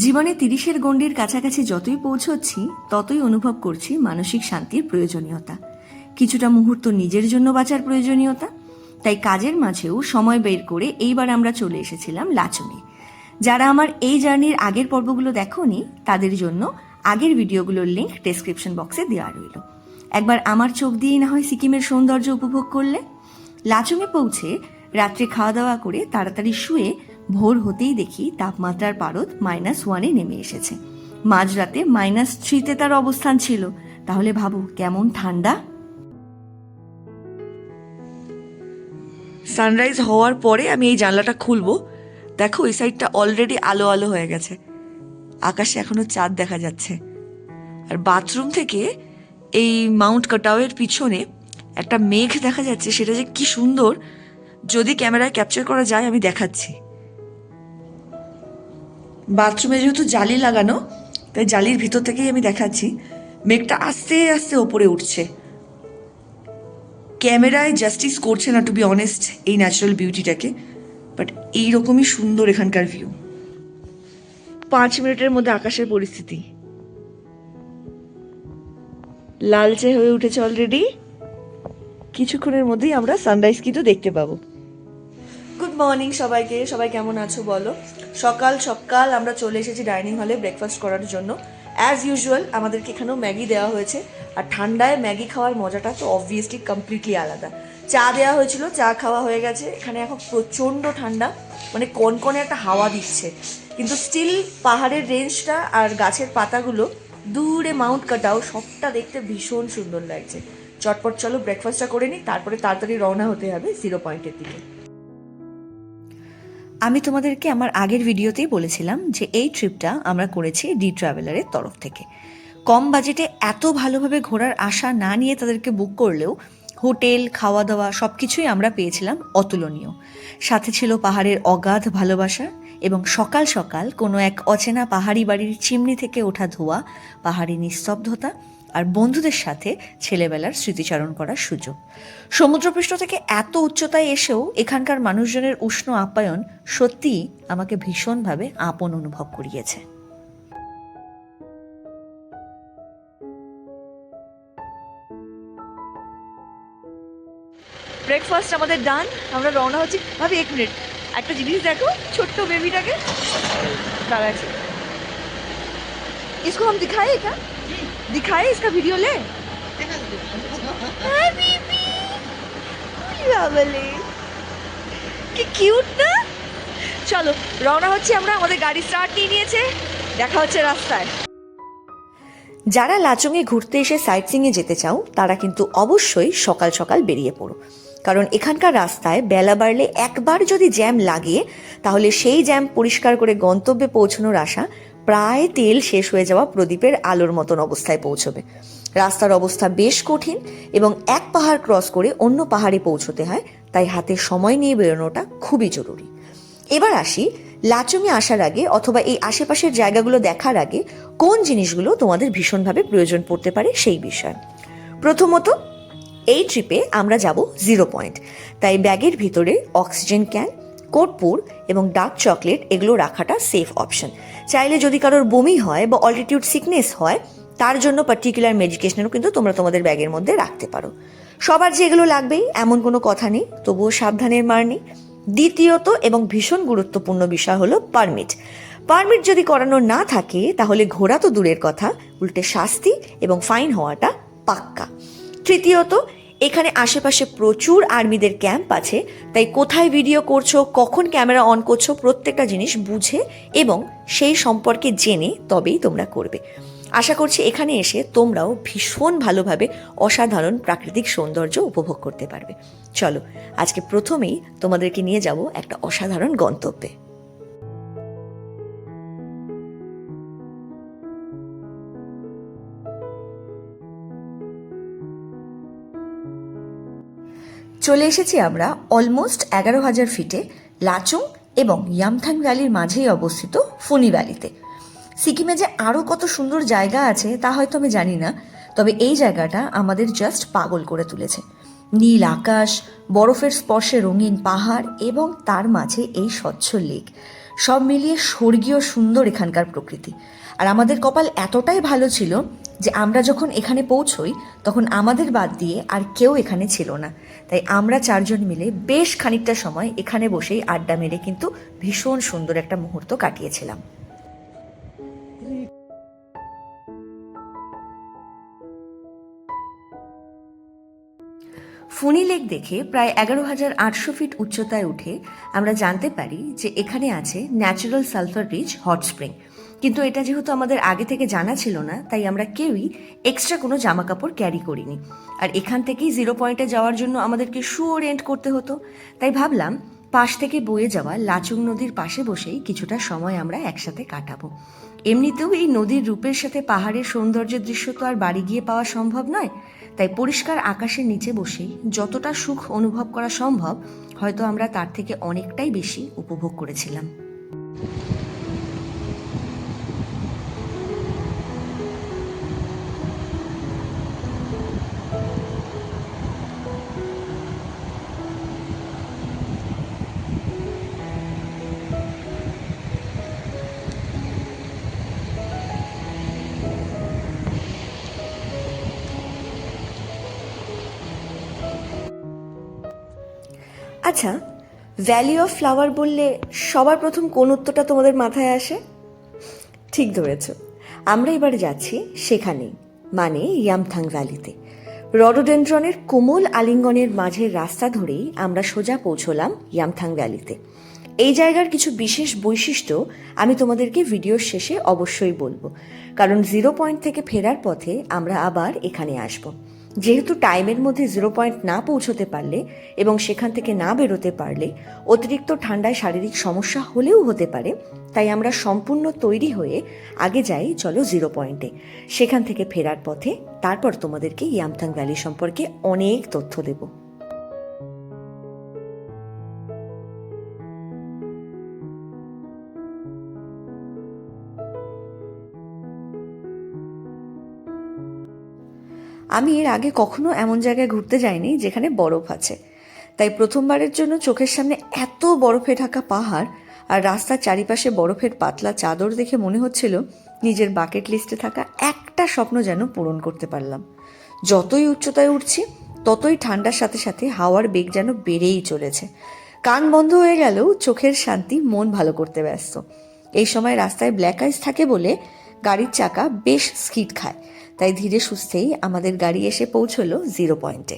জীবনে 30-এর গণ্ডির কাছাকাছি যতই পৌঁছচ্ছি ততই অনুভব করছি মানসিক শান্তির প্রয়োজনীয়তা, কিছুটা মুহূর্ত নিজের জন্য বাঁচার প্রয়োজনীয়তা। তাই কাজের মাঝেও সময় বের করে এইবার আমরা চলে এসেছিলাম লাচুংয়ে। যারা আমার এই জার্নির আগের পর্বগুলো দেখোনি তাদের জন্য আগের ভিডিওগুলোর লিঙ্ক ডেসক্রিপশন বক্সে দেওয়া রইল। একবার আমার চোখ দিয়েই না হয় সিকিমের সৌন্দর্য উপভোগ করলে। লাচুংয়ে পৌঁছে রাত্রে খাওয়া দাওয়া করে তাড়াতাড়ি শুয়ে ভোর হতেই দেখি তাপমাত্রার পারদ -1-এ নেমে এসেছে। মাঝরাতে -3-তে তার অবস্থান ছিল। তাহলে ভাবো কেমন ঠান্ডা। সানরাইজ হওয়ার পরে আমি এই জানলাটা খুলবো, দেখো এই সাইডটা অলরেডি আলো আলো হয়ে গেছে, আকাশে এখনো চাঁদ দেখা যাচ্ছে। আর বাথরুম থেকে এই মাউন্ট কাটাওয়ের পিছনে একটা মেঘ দেখা যাচ্ছে, সেটা যে কি সুন্দর, যদি ক্যামেরায় ক্যাপচার করা যায় আমি দেখাচ্ছি। বাথরুমে যেহেতু জালি লাগানো তাই জালির ভিতর থেকেই আমি দেখাচ্ছি। মেঘটা আস্তে আস্তে ওপরে উঠছে, ক্যামেরায় জাস্টিস করছে না টু বি অনেস্ট এই ন্যাচারাল বিউটিটাকে, বাট এইরকমই সুন্দর এখানকার ভিউ। 5 মিনিটের মধ্যে আকাশের পরিস্থিতি লালচে হয়ে উঠেছে অলরেডি। কিছুক্ষণের মধ্যেই আমরা সানরাইজ কিন্তু দেখতে পাবো। গুড মর্নিং সবাইকে, সবাই কেমন আছো বলো। সকাল সকাল আমরা চলে এসেছি ডাইনিং হলে ব্রেকফাস্ট করার জন্য। অ্যাজ ইউজুয়াল আমাদেরকে এখানেও ম্যাগি দেওয়া হয়েছে, আর ঠান্ডায় ম্যাগি খাওয়ার মজাটা তো অবভিয়াসলি কমপ্লিটলি আলাদা। চা দেওয়া হয়েছিল, চা খাওয়া হয়ে গেছে। এখানে এখন প্রচণ্ড ঠান্ডা, মানে কনকনে একটা হাওয়া দিচ্ছে, কিন্তু স্টিল পাহাড়ের রেঞ্জটা আর গাছের পাতাগুলো, দূরে মাউন্ট কাটাও, সবটা দেখতে ভীষণ সুন্দর লাগছে। চটপট চলো ব্রেকফাস্টটা করে নিই, তারপরে তাড়াতাড়ি রওনা হতে হবে 0 পয়েন্টের দিকে। আমি তোমাদেরকে আমার আগের ভিডিওতেই বলেছিলাম যে এই ট্রিপটা আমরা করেছি ডি ট্রাভেলারের তরফ থেকে। কম বাজেটে এত ভালোভাবে ঘোরার আশা না নিয়ে তাদেরকে বুক করলেও হোটেল, খাওয়া দাওয়া সব কিছুই আমরা পেয়েছিলাম অতুলনীয়। সাথে ছিল পাহাড়ের অগাধ ভালোবাসা এবং সকাল সকাল কোনো এক অচেনা পাহাড়ি বাড়ির চিমনি থেকে ওঠা ধোঁয়া, পাহাড়ি নিস্তব্ধতা আর বন্ধুদের সাথে ছেলেবেলার স্মৃতিচারণ করার সুযোগ। সমুদ্রপৃষ্ঠ থেকে এত উচ্চতায় এসেও এখানকার মানুষজনের উষ্ণ আপ্যায়ন সত্যিই আমাকে ভীষণভাবে আপন অনুভব করিয়েছে। ব্রেকফাস্ট আমাদের ডান, আমরা রওনা হচ্ছি। ভাবি 1 মিনিট, একটা জিনিস দেখো, ছোট্ট বেবিটাকে দাঁড়াচ্ছে। इसको हम दिखाए क्या? दिखाए, इसका वीडियो ले। কি কিউট না? চলো রওনা হচ্ছি আমরা, আমাদের গাড়ি স্টার্ট নিয়ে নিয়েছে, দেখা হচ্ছে রাস্তায়। যারা লাচুংয়ে ঘুরতে এসে সাইট সিইংয়ে যেতে চাও তারা কিন্তু অবশ্যই সকাল সকাল বেরিয়ে পড়ো, কারণ এখানকার রাস্তায় বেলা বাড়লে একবার যদি জ্যাম লাগে তাহলে সেই জ্যাম পরিষ্কার করে গন্তব্যে পৌঁছানোর আশা প্রায় তেল শেষ হয়ে যাওয়া প্রদীপের আলোর মতন অবস্থায় পৌঁছবে। রাস্তার অবস্থা বেশ কঠিন এবং এক পাহাড় ক্রস করে অন্য পাহাড়ে পৌঁছতে হয়, তাই হাতে সময় নিয়ে বেরোনোটা খুবই জরুরি। এবার আসি লাচুংয়ে আসার আগে অথবা এই আশেপাশের জায়গাগুলো দেখার আগে কোন জিনিসগুলো তোমাদের ভীষণভাবে প্রয়োজন পড়তে পারে সেই বিষয়ে। প্রথমত, এই ট্রিপে আমরা যাব 0 পয়েন্ট, তাই ব্যাগের ভিতরে অক্সিজেন ক্যান, কর্পূর এবং ডার্ক চকলেট এগুলো রাখাটা সেফ অপশন। চাইলে যদি কারোর বমি হয় বা অল্টিটিউড সিকনেস হয় তার জন্য পার্টিকুলার মেডিকেশনও কিন্তু তোমরা তোমাদের ব্যাগের মধ্যে রাখতে পারো। সবার যে এগুলো লাগবেই এমন কোনো কথা নেই, তবুও সাবধানের মার নেই। দ্বিতীয়ত এবং ভীষণ গুরুত্বপূর্ণ বিষয় হলো পারমিট যদি করানো না থাকে তাহলে ঘোরা তো দূরের কথা, উল্টে শাস্তি এবং ফাইন হওয়াটা পাক্কা। তৃতীয়ত, এখানে আশেপাশে প্রচুর আর্মিদের ক্যাম্প আছে, তাই কোথায় ভিডিও করছো, কখন ক্যামেরা অন করছো, প্রত্যেকটা জিনিস বুঝে এবং সেই সম্পর্কে জেনে তবেই তোমরা করবে। আশা করছি এখানে এসে তোমরাও ভীষণ ভালোভাবে অসাধারণ প্রাকৃতিক সৌন্দর্য উপভোগ করতে পারবে। চলো আজকে প্রথমেই তোমাদেরকে নিয়ে যাব একটা অসাধারণ গন্তব্যে। চলে এসেছি আমরা অলমোস্ট 11,000 ফিটে লাচুং এবং ইয়ামথাং ভ্যালির মাঝেই অবস্থিত ফুনি ভ্যালিতে। সিকিমে যে আরও কত সুন্দর জায়গা আছে তা হয়তো আমি জানি না, তবে এই জায়গাটা আমাদের জাস্ট পাগল করে তুলেছে। নীল আকাশ, বরফের স্পর্শে রঙিন পাহাড় এবং তার মাঝে এই স্বচ্ছ লেক, সব মিলিয়ে স্বর্গীয় সুন্দর এখানকার প্রকৃতি। আর আমাদের কপাল এতটাই ভালো ছিল যে আমরা যখন এখানে পৌঁছই তখন আমাদের বাদ দিয়ে আর কেউ এখানে ছিল না। তাই আমরা চারজন মিলে বেশ খানিকটা সময় এখানে বসেই আড্ডা মেরে কিন্তু ভীষণ সুন্দর একটা মুহূর্ত কাটিয়েছিলাম। ফুনি লেক দেখে প্রায় 11,800 ফিট উচ্চতায় উঠে আমরা জানতে পারি যে এখানে আছে natural sulphur rich hot spring. কিন্তু এটা যেহেতু আমাদের আগে থেকে জানা ছিল না, তাই আমরা কেউই এক্সট্রা কোনো জামা কাপড় ক্যারি করিনি। আর এখান থেকেই 0 পয়েন্টে যাওয়ার জন্য আমাদেরকে শুও রেন্ট করতে হতো। তাই ভাবলাম পাশ থেকে বয়ে যাওয়া লাচুং নদীর পাশে বসেই কিছুটা সময় আমরা একসাথে কাটাবো। এমনিতেও এই নদীর রূপের সাথে পাহাড়ের সৌন্দর্যের দৃশ্য তো আর বাড়ি গিয়ে পাওয়া সম্ভব নয়। তাই পরিষ্কার আকাশের নিচে বসেই যতটা সুখ অনুভব করা সম্ভব, হয়তো আমরা তার থেকে অনেকটাই বেশি উপভোগ করেছিলাম। আচ্ছা, ভ্যালি অফ ফ্লাওয়ার বললে সবার প্রথম কোন উত্তরটা তোমাদের মাথায় আসে? ঠিক ধরেছ, আমরা এবারে যাচ্ছি সেখানেই, মানে ইয়ামথাং ভ্যালিতে। রডোডেন্ড্রনের কোমল আলিঙ্গনের মাঝের রাস্তা ধরেই আমরা সোজা পৌঁছলাম ইয়ামথাং ভ্যালিতে। এই জায়গার কিছু বিশেষ বৈশিষ্ট্য আমি তোমাদেরকে ভিডিওর শেষে অবশ্যই বলবো, কারণ 0 পয়েন্ট থেকে ফেরার পথে আমরা আবার এখানে আসব। যেহেতু টাইমের মধ্যে 0 পয়েন্ট না পৌঁছতে পারলে এবং সেখান থেকে না বেরোতে পারলে অতিরিক্ত ঠান্ডায় শারীরিক সমস্যা হলেও হতে পারে, তাই আমরা সম্পূর্ণ তৈরি হয়ে আগে যাই চলো 0 পয়েন্টে। সেখান থেকে ফেরার পথে তারপর তোমাদেরকে ইয়ামথাং ভ্যালি সম্পর্কে অনেক তথ্য দেব। আমি এর আগে কখনো এমন জায়গায় ঘুরতে যাইনি যেখানে বরফ আছে, তাই প্রথমবারের জন্য চোখের সামনে এত বরফে ঢাকা পাহাড় আর রাস্তার চারিপাশে বরফের পাতলা চাদর দেখে মনে হচ্ছিল নিজের বাকেট লিস্টে থাকা একটা স্বপ্ন যেন পূরণ করতে পারলাম। যতই উচ্চতায় উঠছি ততই ঠান্ডার সাথে সাথে হাওয়ার বেগ যেন বেড়েই চলেছে। কান বন্ধ হয়ে গেলেও চোখের শান্তি মন ভালো করতে ব্যস্ত। এই সময় রাস্তায় ব্ল্যাক আইস থাকে বলে গাড়ির চাকা বেশ স্কিড খায়, তাই ধীরে সুস্থেই আমাদের গাড়ি এসে পৌঁছলো 0 পয়েন্টে।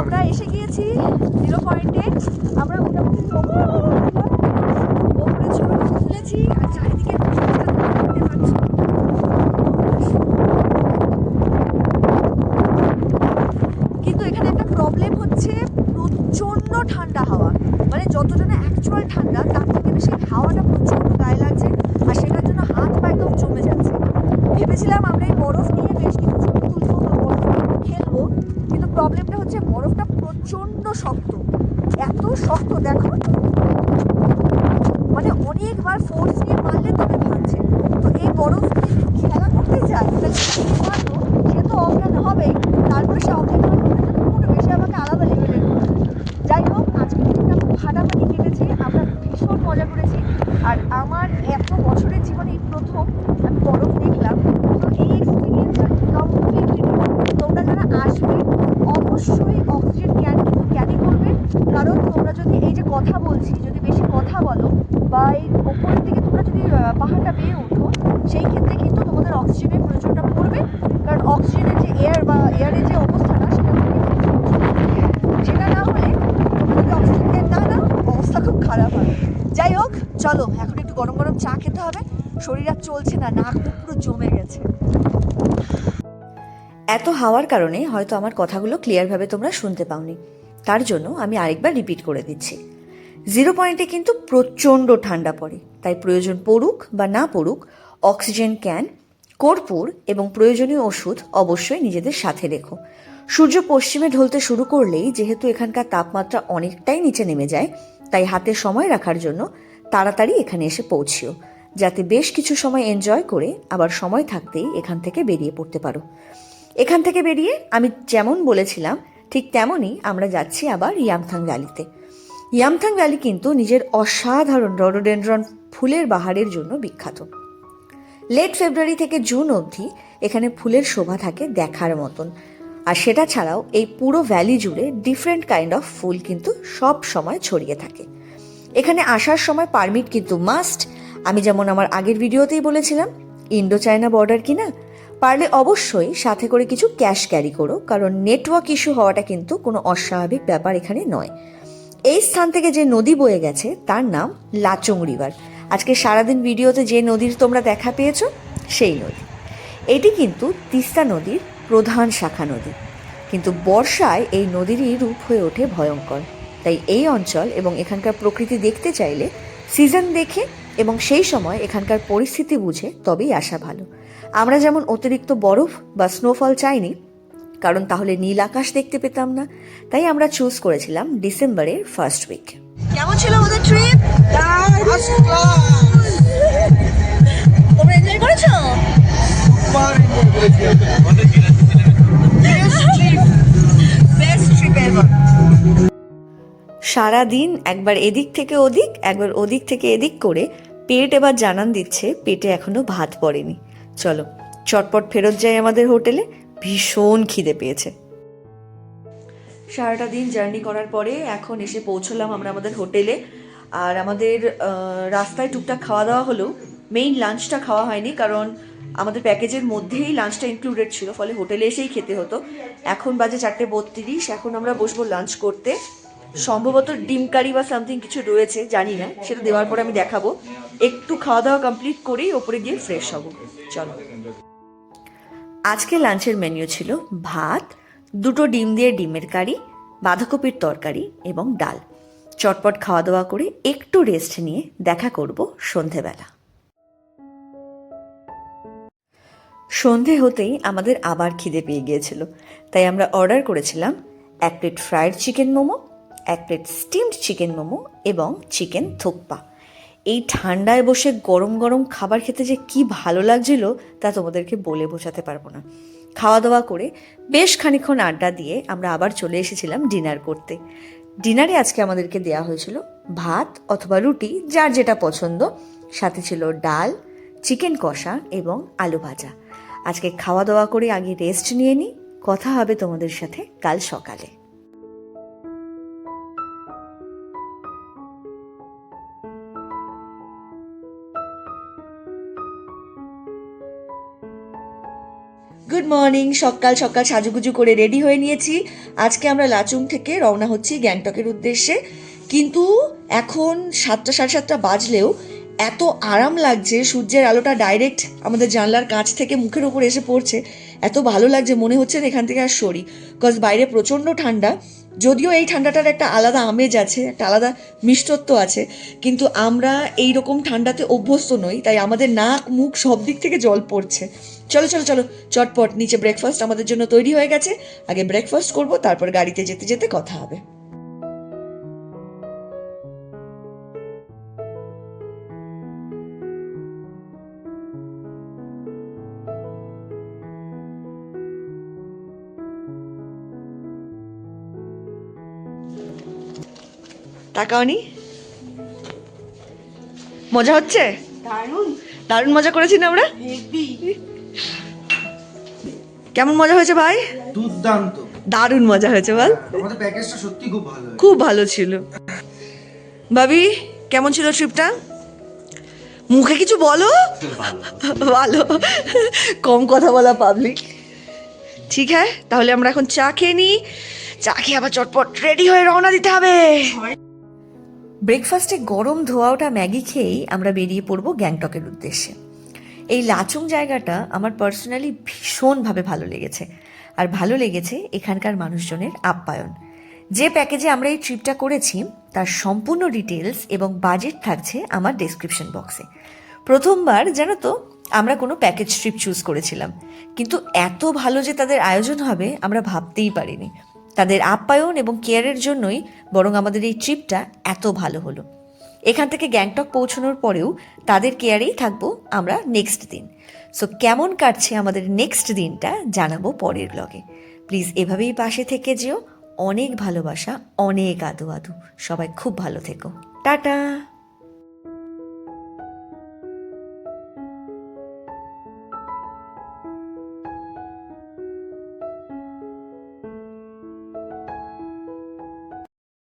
আমরা এসে গিয়েছি 0 পয়েন্টে। আমরা মোটামুটি ওপরে ছবি তুলেছি আর চারিদিকে দেখতে পাচ্ছি। কিন্তু এখানে একটা প্রবলেম হচ্ছে, প্রচণ্ড ঠান্ডা হাওয়া, মানে যতটা না অ্যাকচুয়াল ঠান্ডা তার থেকে বেশি হাওয়াটা প্রচণ্ড গায়ে লাগছে, আর সেটার জন্য হাত পা একদম জমে যাচ্ছে। ভেবেছিলাম আমরা এই বরফ নিয়ে বেশ কিছু ছবি তুলবো বা বরফ খেলবো, কিন্তু প্রবলেমটা হচ্ছে বরফটা প্রচণ্ড শক্ত, এত শক্ত দেখো, মানে অনেকবার ফোর্স দিয়ে মারলে তবে ভাঙছে। তো এই বরফ খেলা করতে যায় মারবো, সে তো অজ্ঞান হবেই, তারপরে সে অজ্ঞান পুরো বেশি আমাকে আলাদা লেভেলের করে। যাই হোক, আজকে দিনটা ফাটাফাটি কেটেছে, আমরা ভীষণ মজা করেছি। আর আমার এত বছরের জীবনে এই প্রথম আমি বরফ দেখলাম, তো এই এক্সপিরিয়েন্সটা কমপ্লিটলি। তোমরা যারা আসবে অবশ্যই অক্সিজেন ক্যান কিন্তু ক্যারি করবে, কারণ তোমরা যদি এই যে কথা বলছি যদি বেশি কথা বলো বা এই ওপরের দিকে তোমরা যদি পাহাড়টা বেয়ে ওঠো, সেই ক্ষেত্রে কিন্তু তোমাদের অক্সিজেনের প্রয়োজনটা পড়বে, কারণ অক্সিজেনের যে এয়ার বা এয়ারের যে অবস্থাটা সেটা না হলে তোমরা যদি অক্সিজেন ক্যান না নাও অবস্থা খুব খারাপ হবে। যাই হোক, চলো এখন একটু গরম গরম চা খেতে হবে, শরীর আর চলছে না, নাক মুখ পুরো জমে গেছে। এত হাওয়ার কারণে হয়তো আমার কথাগুলো ক্লিয়ারভাবে তোমরা শুনতে পাওনি, তার জন্য আমি আরেকবার রিপিট করে দিচ্ছি। 0 পয়েন্টে কিন্তু প্রচণ্ড ঠান্ডা পড়ে, তাই প্রয়োজন পড়ুক বা না পড়ুক অক্সিজেন ক্যান কর্পূর এবং প্রয়োজনীয় ওষুধ অবশ্যই নিজেদের সাথে রেখো। সূর্য পশ্চিমে ঢলতে শুরু করলেই যেহেতু এখানকার তাপমাত্রা অনেকটাই নিচে নেমে যায়, তাই হাতে সময় রাখার জন্য তাড়াতাড়ি এখানে এসে পৌঁছিও, যাতে বেশ কিছু সময় এনজয় করে আবার সময় থাকতেই এখান থেকে বেরিয়ে পড়তে পারো। এখান থেকে বেরিয়ে আমি যেমন বলেছিলাম ঠিক তেমনই আমরা যাচ্ছি আবার ইয়ামথাং ভ্যালিতে। ইয়ামথাং ভ্যালি কিন্তু নিজের অসাধারণ রডোডেনড্রন ফুলের বাহারের জন্য বিখ্যাত। লেট ফেব্রুয়ারি থেকে জুন অবধি এখানে ফুলের শোভা থাকে দেখার মতন। আর সেটা ছাড়াও এই পুরো ভ্যালি জুড়ে ডিফারেন্ট কাইন্ড অফ ফুল কিন্তু সব সময় ছড়িয়ে থাকে। এখানে আসার সময় পারমিট কিন্তু মাস্ট। আমি যেমন আমার আগের ভিডিওতেই বলেছিলাম, ইন্ডো চায়না বর্ডার কিনা, পারলে অবশ্যই সাথে করে কিছু ক্যাশ ক্যারি করো, কারণ নেটওয়ার্ক ইস্যু হওয়াটা কিন্তু কোনো অস্বাভাবিক ব্যাপার এখানে নয়। এই স্থান থেকে যে নদী বয়ে গেছে তার নাম লাচুং রিভার। আজকে সারাদিন ভিডিওতে যে নদীর তোমরা দেখা পেয়েছো সেই নদী। এটি কিন্তু তিস্তা নদীর প্রধান শাখা নদী, কিন্তু বর্ষায় এই নদীরই রূপ হয়ে ওঠে ভয়ঙ্কর। তাই এই অঞ্চল এবং এখানকার প্রকৃতি দেখতে চাইলে সিজন দেখে এবং সেই সময় এখানকার পরিস্থিতি বুঝে তবেই আসা ভালো। আমরা যেমন অতিরিক্ত বরফ বা স্নোফল চাইনি, কারণ তাহলে নীল আকাশ দেখতে পেতাম না, তাই আমরা চুজ করেছিলাম ডিসেম্বরের ফার্স্ট উইক। কেমন ছিল আমাদের ট্রিপ? তোমরা এনজয় করেছো? সারাদিন একবার এদিক থেকে ওদিক, একবার ওদিক থেকে এদিক করে পেট এবার জানান দিচ্ছে পেটে এখনো ভাত পড়েনি। চলো চটপট ফেরত যাই আমাদের হোটেলে, ভীষণ খিদে পেয়েছে। সারাটা দিন জার্নি করার পরে এখন এসে পৌঁছলাম আমরা আমাদের হোটেলে। আর আমাদের রাস্তায় টুকটাক খাওয়া দাওয়া হলো, মেইন লাঞ্চটা খাওয়া হয়নি, কারণ আমাদের প্যাকেজের মধ্যেই লাঞ্চটা ইনক্লুডেড ছিল, ফলে হোটেলে এসেই খেতে হতো। এখন বাজে 4:32, এখন আমরা বসবো লাঞ্চ করতে। সম্ভবত ডিম কারি বা সামথিং কিছু রয়েছে, জানি না, সেটা দেওয়ার পরে আমি দেখাবো। একটু খাওয়া দাওয়া কমপ্লিট করেই ওপরে গিয়ে ফ্রেশ হব। চলো। আজকে লাঞ্চের মেনু ছিল ভাত, 2টো ডিম দিয়ে ডিমের কারি, বাঁধাকপির তরকারি এবং ডাল। চটপট খাওয়া দাওয়া করে একটু রেস্ট নিয়ে দেখা করব সন্ধেবেলা। সন্ধে হতেই আমাদের আবার খিদে পেয়ে গিয়েছিল, তাই আমরা অর্ডার করেছিলাম 1 plate fried chicken momo, 1 plate steamed chicken momo এবং চিকেন থুকপা। এই ঠান্ডায় বসে গরম গরম খাবার খেতে যে কি ভালো লাগছিল তা তোমাদেরকে বলে বোঝাতে পারবো না। খাওয়া দাওয়া করে বেশ খানিকক্ষণ আড্ডা দিয়ে আমরা আবার চলে এসেছিলাম ডিনার করতে। ডিনারে আজকে আমাদেরকে দেওয়া হয়েছিল ভাত অথবা রুটি, যার যেটা পছন্দ, সাথে ছিল ডাল, চিকেন কষা এবং আলু ভাজা। আজকে খাওয়া দাওয়া করে আগে রেস্ট নিয়ে নিই, কথা হবে তোমাদের সাথে কাল সকালে। Good morning. সকাল সকাল সাজুগুজু করে রেডি হয়ে নিয়েছি। আজকে আমরা লাচুং থেকে রওনা হচ্ছি গ্যাংটকের উদ্দেশ্যে। কিন্তু এখন 7টা 7:30 বাজলেও এত আরাম লাগছে, সূর্যের আলোটা ডাইরেক্ট আমাদের জানলার কাছ থেকে মুখের ওপর এসে পড়ছে, এত ভালো লাগছে, মনে হচ্ছে না এখান থেকে আর সরি। বিকজ বাইরে প্রচণ্ড ঠান্ডা, যদিও এই ঠান্ডাটার একটা আলাদা আমেজ আছে, একটা আলাদা মিষ্টত্ব আছে, কিন্তু আমরা এই রকম ঠান্ডাতে অভ্যস্ত নই, তাই আমাদের নাক মুখ সব দিক থেকে জল পড়ছে। চলো চলো চলো চটপট নিচে ব্রেকফাস্ট আমাদের জন্য তৈরি হয়ে গেছে, আগে ব্রেকফাস্ট করব, তারপর গাড়িতে যেতে যেতে কথা হবে। তাকাওনি? মজা হচ্ছে? দারুণ দারুণ মজা করেছি না আমরা? কেমন মজা হয়েছে ভাই? দুর্দান্ত, দারুণ মজা হয়েছে বল। আমাদের প্যাকেজটা সত্যি খুব ভালো, খুব ভালো ছিল। ভাবি কেমন ছিল ট্রিপটা? মুখে কিছু বলো। ভালো, কম কথা বলা পাবলিক। ঠিক হ্যাঁ, তাহলে আমরা এখন চা খেয়ে নিই, চা খেয়ে আবার চটপট রেডি হয়ে রওনা দিতে হবে। ব্রেকফাস্টে গরম ধোয়া ওঠা ম্যাগি খেয়েই আমরা বেরিয়ে পড়বো গ্যাংটকের উদ্দেশ্যে। এই লাচুং জায়গাটা আমার পার্সোনালি ভীষণভাবে ভালো লেগেছে, আর ভালো লেগেছে এখানকার মানুষজনের আপ্যায়ন। যে প্যাকেজে আমরা এই ট্রিপটা করেছি তার সম্পূর্ণ ডিটেলস এবং বাজেট থাকছে আমার ডেসক্রিপশন বক্সে। প্রথমবার জানো তো আমরা কোনো প্যাকেজ ট্রিপ চুজ করেছিলাম, কিন্তু এত ভালো যে তাদের আয়োজন হবে আমরা ভাবতেই পারিনি। তাদের আপ্যায়ন এবং কেয়ারের জন্যই বরং আমাদের এই ট্রিপটা এত ভালো হলো। এখান থেকে গ্যাংটক পৌঁছানোর পরেও তাদের কেয়ারেই থাকবো আমরা নেক্সট দিন। সো কেমন কাটছে আমাদের নেক্সট দিনটা জানাবো পরের ব্লগে। প্লিজ এভাবেই পাশে থেকে যেও। অনেক ভালোবাসা, অনেক আদু আদু। সবাই খুব ভালো থেকো। টাটা।